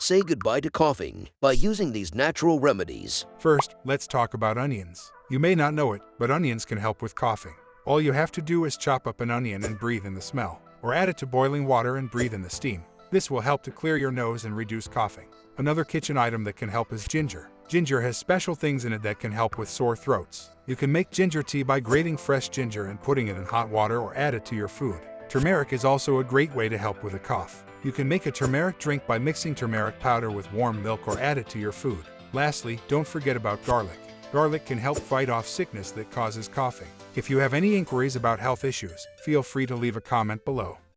say goodbye to coughing by using these natural remedies. First, let's talk about onions. You may not know it, but onions can help with coughing. All you have to do is chop up an onion and breathe in the smell, or add it to boiling water and breathe in the steam. This will help to clear your nose and reduce coughing. Another kitchen item that can help is ginger. Ginger has special things in it that can help with sore throats. You can make ginger tea by grating fresh ginger and putting it in hot water or add it to your food. Turmeric is also a great way to help with a cough. You can make a turmeric drink by mixing turmeric powder with warm milk or add it to your food. Lastly, don't forget about garlic. Garlic can help fight off sickness that causes coughing. If you have any inquiries about health issues, feel free to leave a comment below.